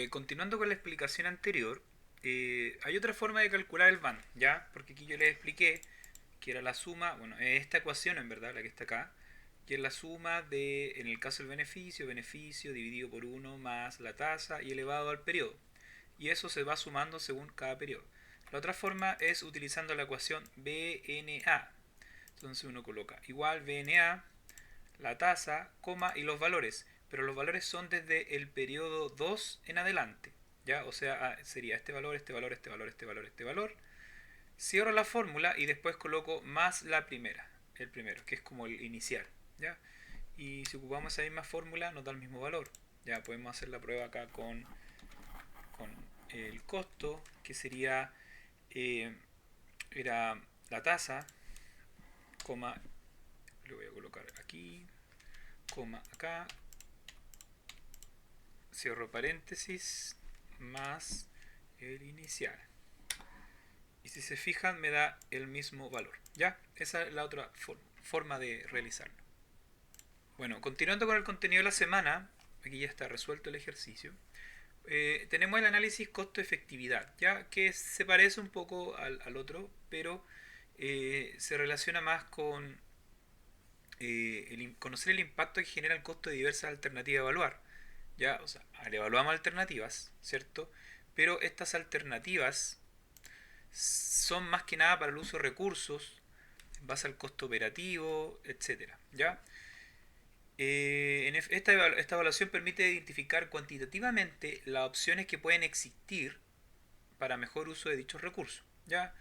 Continuando con la explicación anterior, hay otra forma de calcular el van, ¿ya? Porque aquí yo les expliqué que era la suma, bueno, esta ecuación en verdad, la que está acá, que es la suma de, en el caso del beneficio, beneficio dividido por uno más la tasa y elevado al periodo. Y eso se va sumando según cada periodo. La otra forma es utilizando la ecuación BNA. Entonces uno coloca igual BNA, la tasa, coma y los valores. Pero los valores son desde el periodo 2 en adelante. ¿Ya? O sea, sería este valor, este valor, este valor, este valor, este valor. Cierro la fórmula y después coloco más la primera, el primero, que es como el inicial. ¿Ya? Y si ocupamos esa misma fórmula nos da el mismo valor. Ya podemos hacer la prueba acá con el costo, que sería, eh, era la tasa, coma, lo voy a colocar aquí, coma acá, cierro paréntesis, más el inicial. Y si se fijan me da el mismo valor. ¿Ya? Esa es la otra forma de realizarlo. Bueno, continuando con el contenido de la semana, aquí ya está resuelto el ejercicio. Tenemos el análisis costo-efectividad, ya que se parece un poco al otro, pero se relaciona más con conocer el impacto que genera el costo de diversas alternativas a evaluar. Ya, o sea, evaluamos alternativas, ¿cierto? Pero estas alternativas son más que nada para el uso de recursos, en base al costo operativo, etcétera. ¿Ya? Esta evaluación permite identificar cuantitativamente las opciones que pueden existir para mejor uso de dichos recursos. ¿Ya?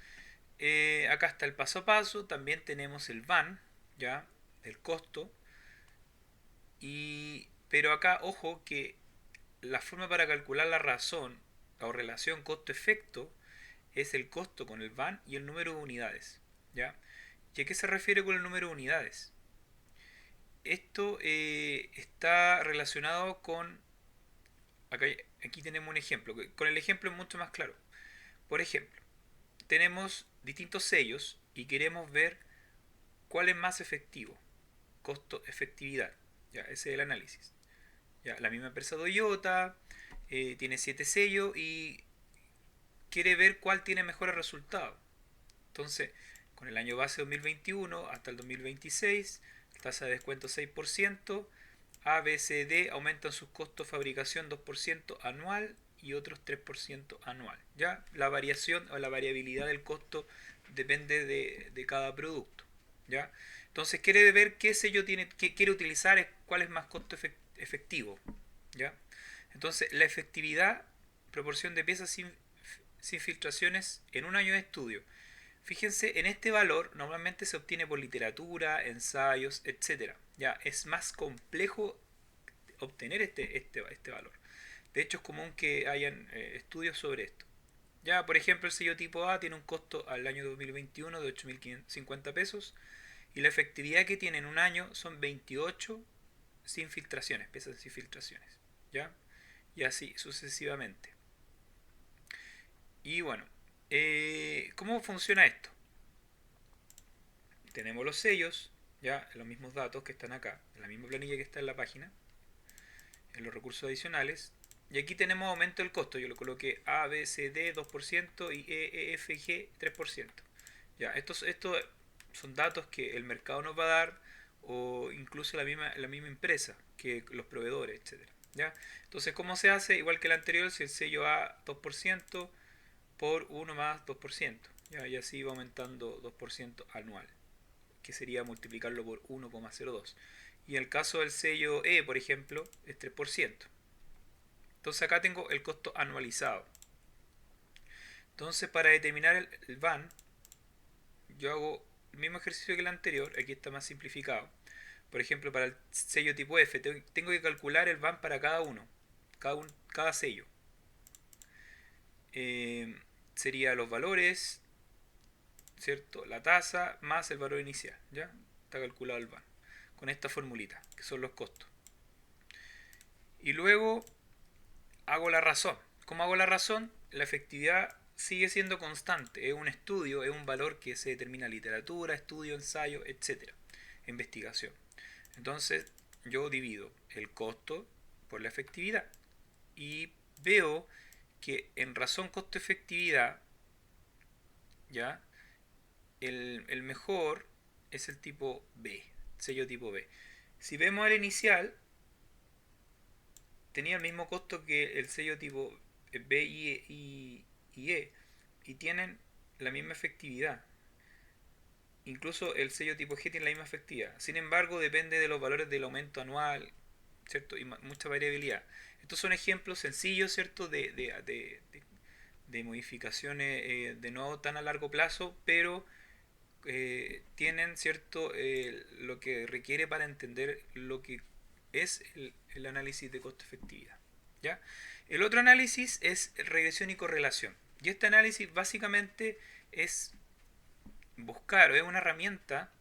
Acá está el paso a paso, también tenemos el VAN, ¿ya? El costo, pero acá, ojo, que la forma para calcular la razón o relación costo-efecto es el costo con el VAN y el número de unidades. ¿Ya? ¿Y a qué se refiere con el número de unidades? Esto está relacionado con... Acá, aquí tenemos un ejemplo. Con el ejemplo es mucho más claro. Por ejemplo, tenemos distintos sellos y queremos ver cuál es más efectivo. Costo-efectividad. Ya, ese es el análisis. Ya, la misma empresa Toyota tiene 7 sellos y quiere ver cuál tiene mejores resultados. Entonces, con el año base 2021 hasta el 2026, tasa de descuento 6%, A, B, C, D aumentan sus costos de fabricación 2% anual y otros 3% anual. ¿Ya? La variación o la variabilidad del costo depende de cada producto. ¿Ya? Entonces quiere ver qué sello tiene, qué quiere utilizar, cuál es más costo efectivo. ¿Ya? Entonces la efectividad, proporción de piezas sin filtraciones en un año de estudio. Fíjense, en este valor normalmente se obtiene por literatura, ensayos, etcétera. Ya es más complejo obtener este valor. De hecho, es común que hayan estudios sobre esto. Ya, por ejemplo, el sello tipo A tiene un costo al año 2021 de 8.050 pesos y la efectividad que tiene en un año son 28 sin filtraciones, piezas sin filtraciones. ¿Ya? Y así sucesivamente. Y bueno, ¿cómo funciona esto? Tenemos los sellos, ya los mismos datos que están acá, en la misma planilla que está en la página, en los recursos adicionales. Y aquí tenemos aumento del costo. Yo lo coloqué A, B, C, D 2% y E, F, G 3%. Ya, estos son datos que el mercado nos va a dar o incluso la misma empresa, que los proveedores, etcétera. ¿Ya? Entonces, ¿cómo se hace? Igual que el anterior, si el sello A 2% por uno más 2%. ¿Ya? Y así va aumentando 2% anual, que sería multiplicarlo por 1,02. Y en el caso del sello E, por ejemplo, es 3%. Entonces acá tengo el costo anualizado. Entonces para determinar el VAN, yo hago el mismo ejercicio que el anterior, aquí está más simplificado. Por ejemplo, para el sello tipo F, tengo que calcular el VAN para cada uno, cada sello. Eh, Sería los valores, ¿cierto? La tasa más el valor inicial, ¿ya? Está calculado el VAN con esta formulita, que son los costos. Y luego hago la razón. ¿Cómo hago la razón? La efectividad sigue siendo constante. Es un estudio, es un valor que se determina en literatura, estudio, ensayo, etcétera. Investigación. Entonces yo divido el costo por la efectividad y veo que en razón costo-efectividad, ¿ya? El mejor es el tipo B, sello tipo B. Si vemos el inicial, tenía el mismo costo que el sello tipo B y E, y tienen la misma efectividad. Incluso el sello tipo G tiene la misma efectividad. Sin embargo, depende de los valores del aumento anual, ¿cierto? Y mucha variabilidad. Estos son ejemplos sencillos, ¿cierto? De modificaciones de no tan a largo plazo, pero tienen, ¿cierto? Lo que requiere para entender lo que es el análisis de costo-efectividad. ¿Ya? El otro análisis es regresión y correlación. Y este análisis básicamente es buscar, o es una herramienta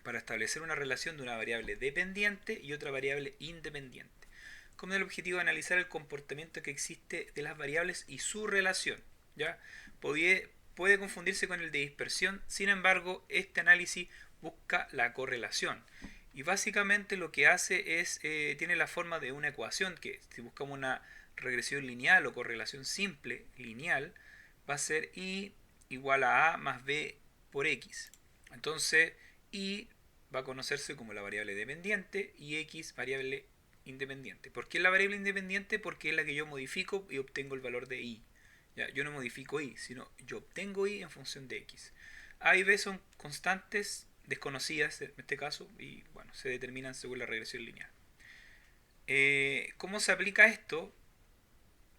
para establecer una relación de una variable dependiente y otra variable independiente, con el objetivo de analizar el comportamiento que existe de las variables y su relación. ¿Ya? Puede confundirse con el de dispersión, sin embargo, este análisis busca la correlación. Y básicamente lo que hace es, tiene la forma de una ecuación, que si buscamos una regresión lineal o correlación simple lineal, va a ser y igual a más b por x. Entonces, y va a conocerse como la variable dependiente y x variable independiente. ¿Por qué es la variable independiente? Porque es la que yo modifico y obtengo el valor de y. ¿Ya? Yo no modifico y, sino yo obtengo y en función de x. A y b son constantes desconocidas en este caso y bueno, se determinan según la regresión lineal. ¿Cómo se aplica esto?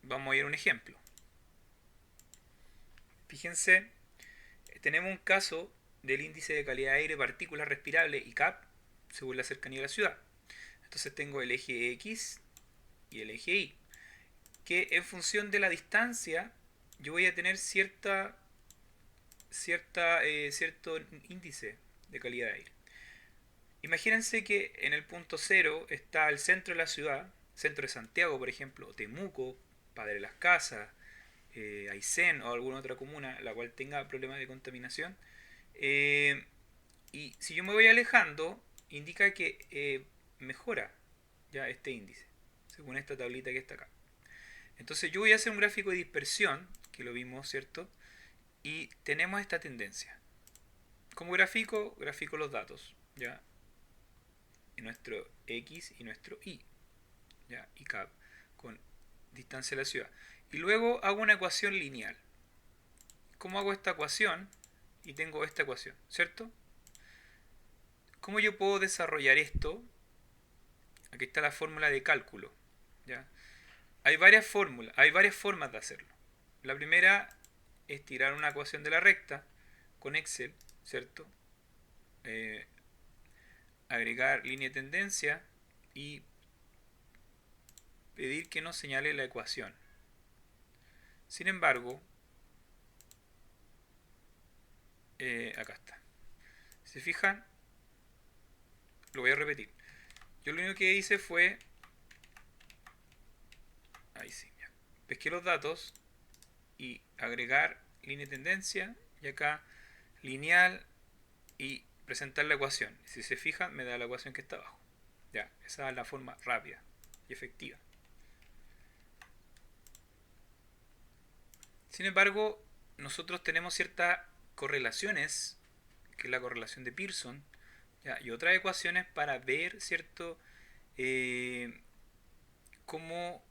Vamos a ir a un ejemplo. Fíjense, tenemos un caso del índice de calidad de aire partículas respirables ICAP según la cercanía de la ciudad. Entonces tengo el eje X y el eje Y, que en función de la distancia yo voy a tener cierto índice de calidad de aire. Imagínense que en el punto cero está el centro de la ciudad, centro de Santiago, por ejemplo, Temuco, Padre Las Casas, Aysén o alguna otra comuna la cual tenga problemas de contaminación. Eh, y si yo me voy alejando, indica que mejora ya este índice, según esta tablita que está acá. Entonces yo voy a hacer un gráfico de dispersión, que lo vimos, ¿cierto? Y tenemos esta tendencia. Como grafico los datos, ¿ya? En nuestro X y nuestro Y, ¿ya? Y cap, con distancia de la ciudad. Y luego hago una ecuación lineal. ¿Cómo hago esta ecuación? Y tengo esta ecuación, ¿cierto? ¿Cómo yo puedo desarrollar esto? Aquí está la fórmula de cálculo, ¿ya? Hay varias fórmulas, hay varias formas de hacerlo. La primera es tirar una ecuación de la recta con Excel, ¿cierto? Eh, Agregar línea de tendencia y pedir que nos señale la ecuación. Sin embargo, acá está. Si se fijan, lo voy a repetir. Yo lo único que hice fue, ahí sí, ya. Pesqué los datos y agregar línea de tendencia y acá lineal y presentar la ecuación. Si se fijan, me da la ecuación que está abajo. Ya, esa es la forma rápida y efectiva. Sin embargo, nosotros tenemos ciertas correlaciones, que es la correlación de Pearson, ¿ya? Y otras ecuaciones para ver, ¿cierto? Eh, cómo,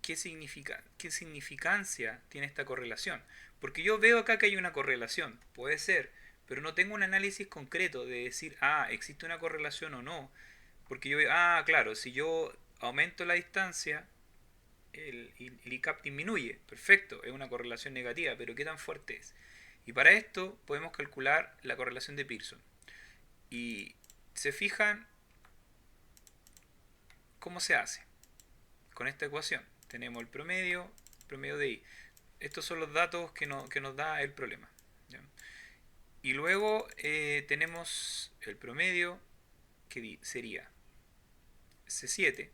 qué significancia tiene esta correlación. Porque yo veo acá que hay una correlación, puede ser, pero no tengo un análisis concreto de decir, existe una correlación o no. Porque yo veo, claro, si yo aumento la distancia, el ICAP disminuye. Perfecto, es una correlación negativa, pero ¿qué tan fuerte es? Y para esto podemos calcular la correlación de Pearson. Y se fijan cómo se hace con esta ecuación. Tenemos el promedio de I. Estos son los datos que nos da el problema. ¿Ya? Y luego tenemos el promedio que sería C7,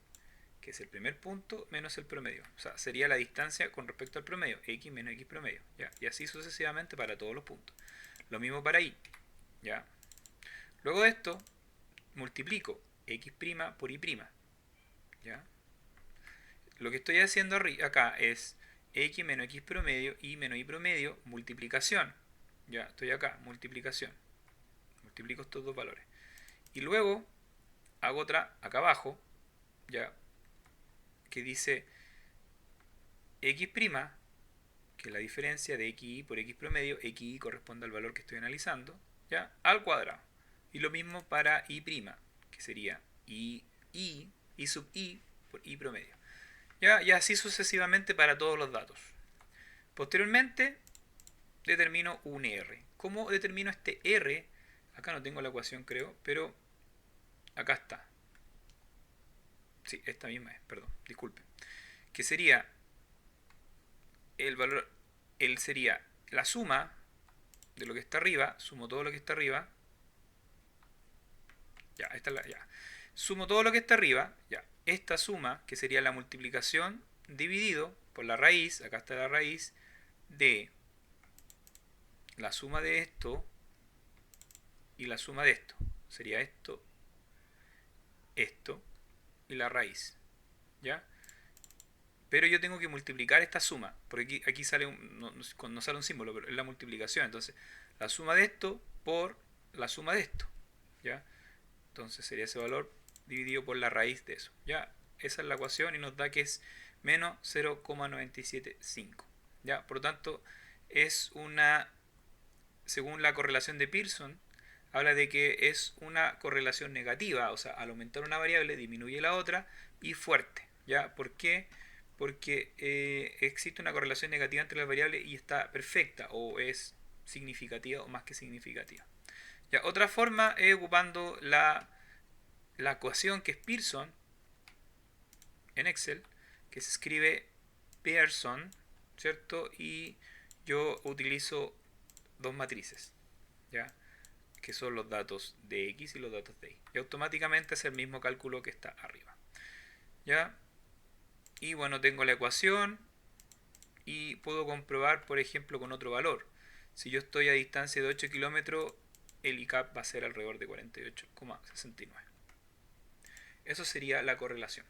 que es el primer punto menos el promedio. O sea, sería la distancia con respecto al promedio, x menos x promedio. ¿Ya? Y así sucesivamente para todos los puntos. Lo mismo para y. ¿Ya? Luego de esto, multiplico x' por y'. ¿Ya? lo que estoy haciendo acá es x menos x promedio y menos y promedio, multiplicación. Ya, estoy acá, multiplicación. Multiplico estos dos valores. Y luego hago otra acá abajo, ya, que dice x', que es la diferencia de xy por x promedio, xy corresponde al valor que estoy analizando, ya, al cuadrado. Y lo mismo para y', que sería y sub i por y promedio. Ya, y así sucesivamente para todos los datos. Posteriormente determino un R. ¿Cómo determino este R? Acá no tengo la ecuación, creo, pero acá está. Sí, esta misma es, perdón, disculpen. Que sería el valor, sería la suma de lo que está arriba, sumo todo lo que está arriba. Ya, esta es ya. Sumo todo lo que está arriba, ya. Esta suma, que sería la multiplicación dividido por la raíz, acá está la raíz, de la suma de esto y la suma de esto. Sería esto, esto y la raíz. ¿Ya? Pero yo tengo que multiplicar esta suma, porque aquí sale no sale un símbolo, pero es la multiplicación. Entonces, la suma de esto por la suma de esto. ¿Ya? Entonces sería ese valor dividido por la raíz de eso. ¿Ya? Esa es la ecuación y nos da que es menos 0,975. ¿Ya? Por lo tanto, es una, según la correlación de Pearson, habla de que es una correlación negativa, o sea, al aumentar una variable disminuye la otra y fuerte. ¿Ya? ¿Por qué? Porque existe una correlación negativa entre las variables y está perfecta o es significativa o más que significativa. ¿Ya? Otra forma es ocupando la ecuación que es Pearson en Excel, que se escribe Pearson, ¿cierto? Y yo utilizo dos matrices, ¿ya? Que son los datos de X y los datos de Y. Y automáticamente es el mismo cálculo que está arriba. ¿Ya? Y bueno, tengo la ecuación y puedo comprobar, por ejemplo, con otro valor. Si yo estoy a distancia de 8 kilómetros, el ICAP va a ser alrededor de 48,69. Eso sería la correlación.